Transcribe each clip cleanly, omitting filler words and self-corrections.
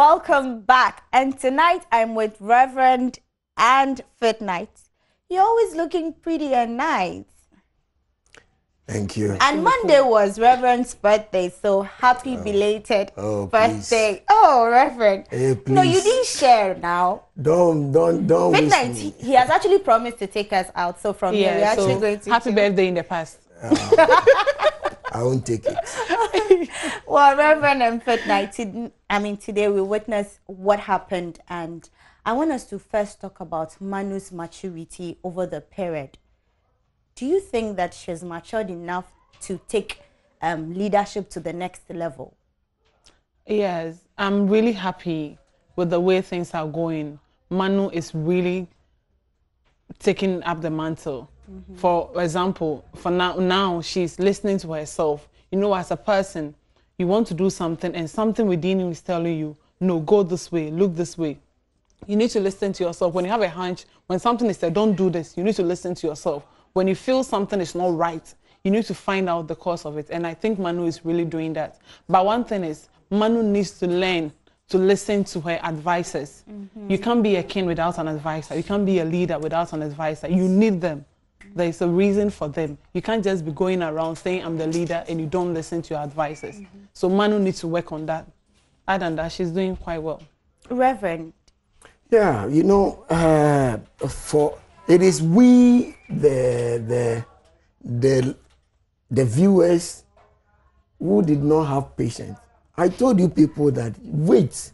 Welcome back. And tonight I'm with Reverend and Fit Night. You're always looking pretty and nice. Thank you. And Monday was Reverend's birthday, so happy belated birthday. Please. Oh, Reverend. Hey, please. No, you didn't share now. Don't Fit Night, he has actually promised to take us out. So from here, we're actually going to happy birthday in the past. I won't take it. Well, Reverend and Fit Night, today we witnessed what happened, and I want us to first talk about Manu's maturity over the period. Do you think that she's matured enough to take leadership to the next level? Yes, I'm really happy with the way things are going. Manu is really taking up the mantle. For example, for now she's listening to herself. You know, as a person, you want to do something and something within you is telling you, no, go this way, look this way. You need to listen to yourself. When you have a hunch, when something is said, don't do this, you need to listen to yourself. When you feel something is not right, you need to find out the cause of it. And I think Manu is really doing that. But one thing is, Manu needs to learn to listen to her advisors. You can't be a king without an advisor. You can't be a leader without an advisor. You need them. There is a reason for them. You can't just be going around saying I'm the leader and you don't listen to your advisors. So Manu needs to work on that. Other than that, she's doing quite well. Reverend. Yeah, you know, it is we the viewers who did not have patience. I told you people that wait,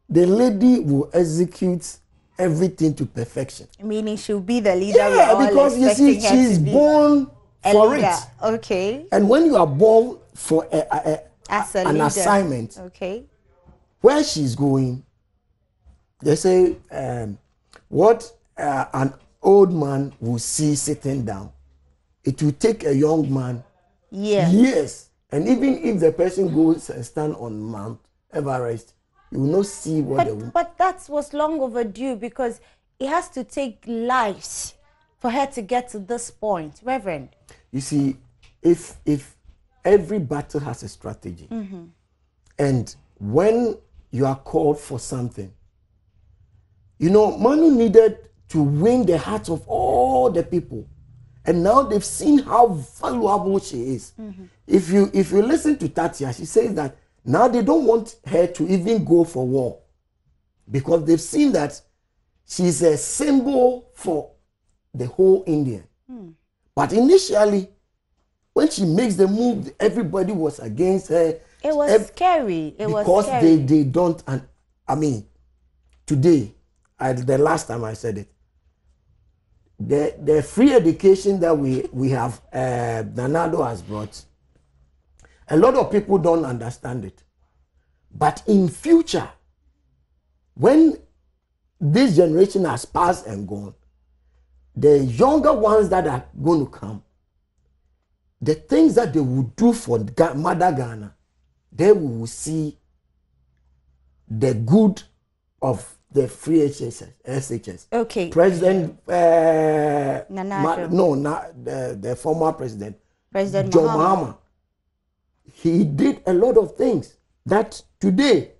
the lady will execute everything to perfection. Meaning she'll be the leader. Yeah, because you see, she's born for it. Okay. And when you are born for an assignment, okay, where she's going, they say what an old man will see sitting down, it will take a young man years. And even if the person goes and stand on Mount Everest, you will not see what they will. But that was long overdue, because it has to take lives for her to get to this point, Reverend. You see, if every battle has a strategy, and when you are called for something, you know, Manu needed to win the hearts of all the people. And now they've seen how valuable she is. If you listen to Tatia, she says that now they don't want her to even go for war, because they've seen that she's a symbol for the whole Indian. But initially, when she makes the move, everybody was against her. It was scary. Because they don't, and I mean, today, the last time I said it, the free education that we have, Nanado has brought, a lot of people don't understand it. But in future, when this generation has passed and gone, the younger ones that are going to come, the things that they will do for Mother Ghana, they will see the good of the free SHS. Okay. President the former president, President John Mahama. He did a lot of things that today,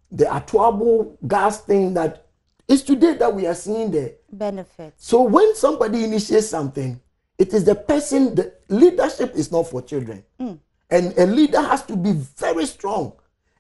the Atuabo gas thing, that is today that we are seeing the benefits. So when somebody initiates something, it is the person, the leadership is not for children. And a leader has to be very strong.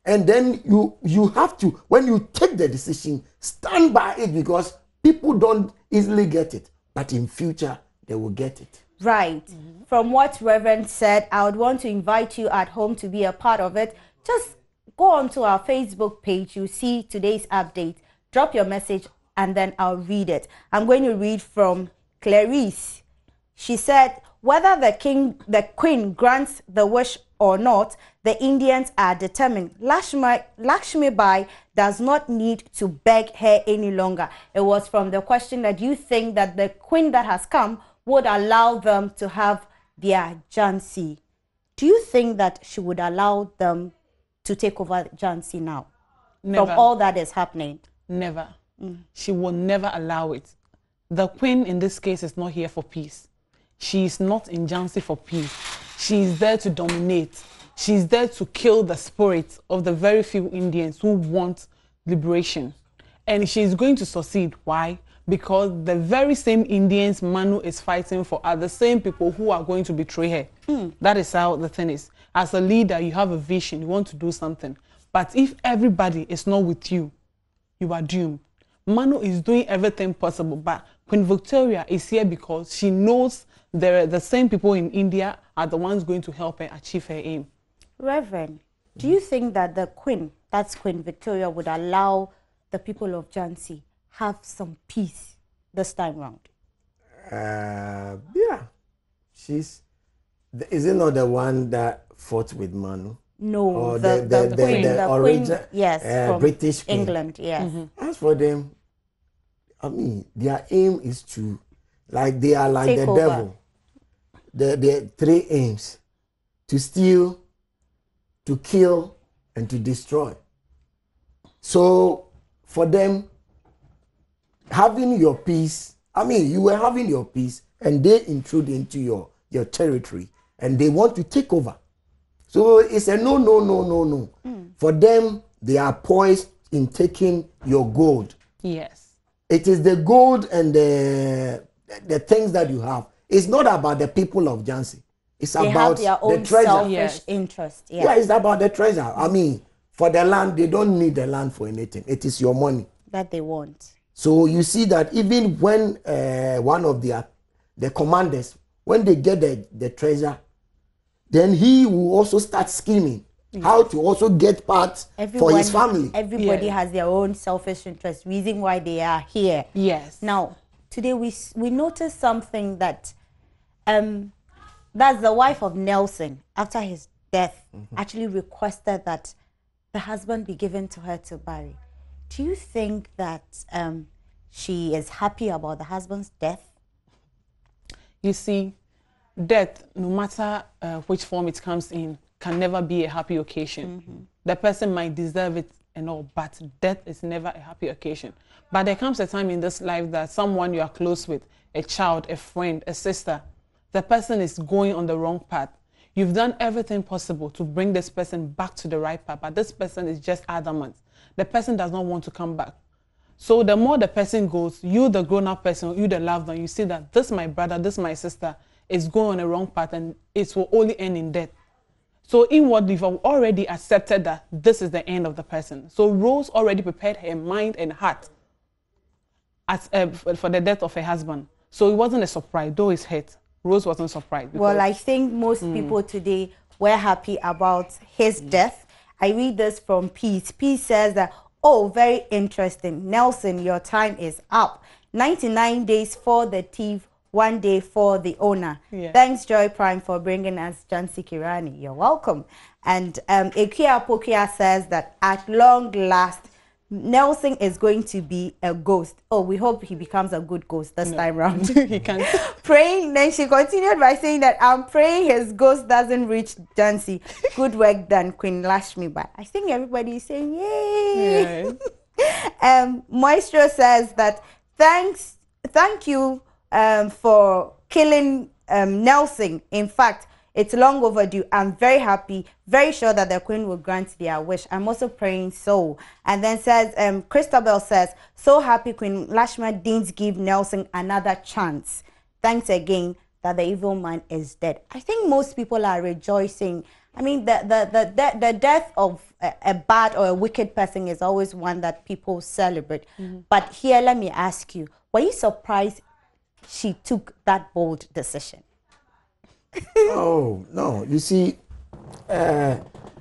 And then you have to, when you take the decision, stand by it, because people don't easily get it. But in future, they will get it. Right. From what Reverend said, I would want to invite you at home to be a part of it. Just go onto our Facebook page. You see today's update. Drop your message and then I'll read it. I'm going to read from Clarice. She said, whether the queen grants the wish or not, the Indians are determined. Lakshmi Bai does not need to beg her any longer. It was from the question that you think that the queen that has come would allow them to have their Jhansi. Do you think that she would allow them to take over Jhansi now? Never. From all that is happening? Never. She will never allow it. The queen in this case is not here for peace. She is not in Jhansi for peace. She is there to dominate. She's there to kill the spirit of the very few Indians who want liberation. And she's going to succeed. Why? Because the very same Indians Manu is fighting for are the same people who are going to betray her. That is how the thing is. As a leader, you have a vision, you want to do something. But if everybody is not with you, you are doomed. Manu is doing everything possible, but Queen Victoria is here because she knows the same people in India are the ones going to help her achieve her aim. Reverend, do you think that the Queen, that's Queen Victoria, would allow the people of Jhansi have some peace this time round? Yeah. Is it not the one that fought with Manu? No, Or the Queen, the original, Queen, yes, from British Queen. England, yes. As for them, I mean, their aim is to, like they are like Take the over. devil. The three aims: to steal, to kill, and to destroy. So for them, having your peace, I mean, you were having your peace, and they intrude into your territory, and they want to take over. So it's a no, no, no, no, no. For them, they are poised in taking your gold. Yes. It is the gold and the things that you have. It's not about the people of Jhansi. It's They about have their the own treasure. selfish Yes. interest. Yeah, Yeah, it's about the treasure. I mean, for the land, they don't need the land for anything. It is your money. that they want. So you see that even when one of the commanders, when they get the treasure, then he will also start scheming how to also get part for his family. Everybody Yeah. has their own selfish interest, reason why they are here. Yes. Now, today we noticed something that that's the wife of Nelson, after his death, actually requested that the husband be given to her to marry. Do you think that she is happy about the husband's death? You see, death, no matter which form it comes in, can never be a happy occasion. The person might deserve it and all, but death is never a happy occasion. But there comes a time in this life that someone you are close with, a child, a friend, a sister, the person is going on the wrong path. You've done everything possible to bring this person back to the right path, but this person is just adamant. The person does not want to come back. So the more the person goes, you the grown-up person, you the loved one, you see that this my brother, this my sister is going on the wrong path and it will only end in death. So inwardly, you've already accepted that this is the end of the person. So Rose already prepared her mind and heart for the death of her husband. So it wasn't a surprise, though it's hurt. Rose wasn't surprised. Well, I think most people today were happy about his death. I read this from Peace. Peace says that, oh, very interesting. Nelson, your time is up. 99 days for the thief, 1 day for the owner. Yeah. Thanks, Joy Prime, for bringing us Jhansi Rani. You're welcome. And Ekia Pokia says that at long last, Nelson is going to be a ghost. Oh, we hope he becomes a good ghost this time round. He can't. Praying, then she continued by saying that I'm praying his ghost doesn't reach Jhansi. Good work done, Queen Lashmi. But I think everybody is saying yay. Yeah. Moisture says that thank you for killing Nelson. In fact, it's long overdue. I'm very happy, very sure that the Queen will grant their wish. I'm also praying so. And then says, Christabel says, so happy Queen Lashma didn't give Nelson another chance. Thanks again that the evil man is dead. I think most people are rejoicing. I mean, the death of a bad or a wicked person is always one that people celebrate. But here, let me ask you, were you surprised she took that bold decision? Oh, no. You see,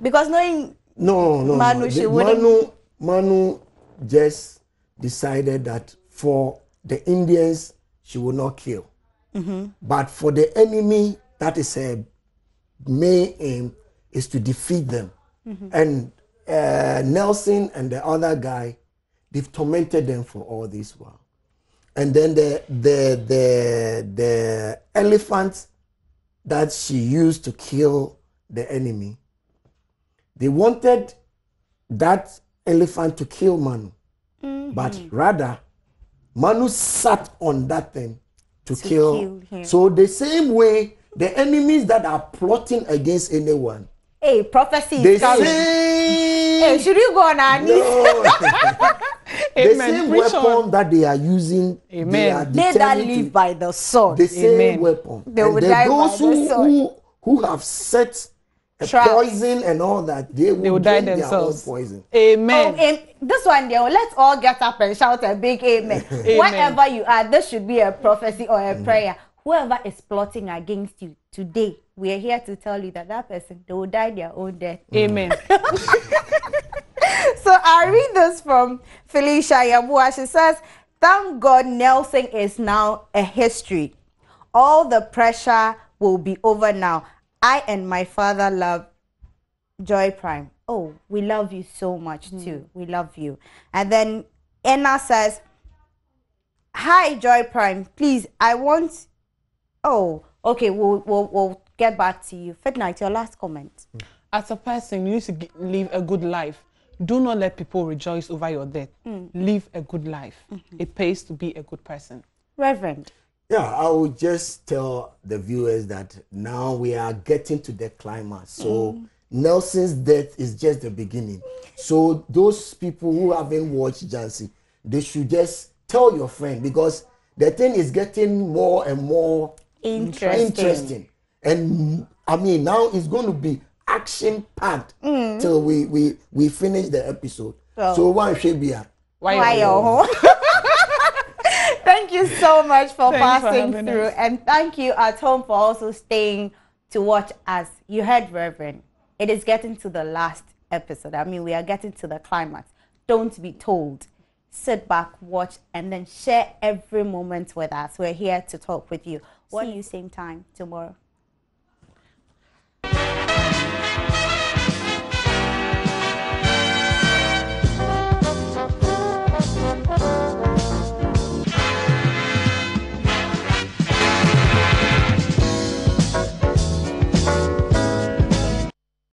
Because knowing no. Manu, she wouldn't. Manu just decided that for the Indians, she would not kill. But for the enemy, that is her main aim, is to defeat them. And Nelson and the other guy, they've tormented them for all this while. And then the elephant that she used to kill the enemy, they wanted that elephant to kill Manu. But rather, Manu sat on that thing to kill him. So the same way, the enemies that are plotting against anyone, Hey, prophecy The is coming. Hey, should you go on our knees? No. The Amen. same Preach weapon on. that they are using, they Amen. are They that determined live to by the sword. the same Amen. weapon. They And will then die by those the sword. who have set a Traps. poison and all that, they will die drink their own themselves. poison. Amen. Oh, this one there, let's all get up and shout a big amen. Wherever you are, this should be a prophecy or a prayer. Whoever is plotting against you today, we are here to tell you that that person, they will die their own death. Amen. So I read this from Felicia Yabua. She says, thank God Nelson is now a history. All the pressure will be over now. I and my father love Joy Prime. Oh, we love you so much too. We love you. And then Anna says, hi Joy Prime, please, I want... Oh, okay, we'll get back to you. Fitnight, your last comment. As a person, you need to live a good life. Do not let people rejoice over your death. Live a good life. It pays to be a good person. Reverend. Yeah, I will just tell the viewers that now we are getting to the climax. So Nelson's death is just the beginning. So those people who haven't watched Jhansi, they should just tell your friend, because the thing is getting more and more interesting. And I mean, now it's going to be action packed till we finish the episode. So one should be Why Thank you so much for passing through, and thank you at home for also staying to watch us. You heard Reverend. It is getting to the last episode. I mean, we are getting to the climax. Don't be told. Sit back, watch, and then share every moment with us. We're here to talk with you. See you same time tomorrow.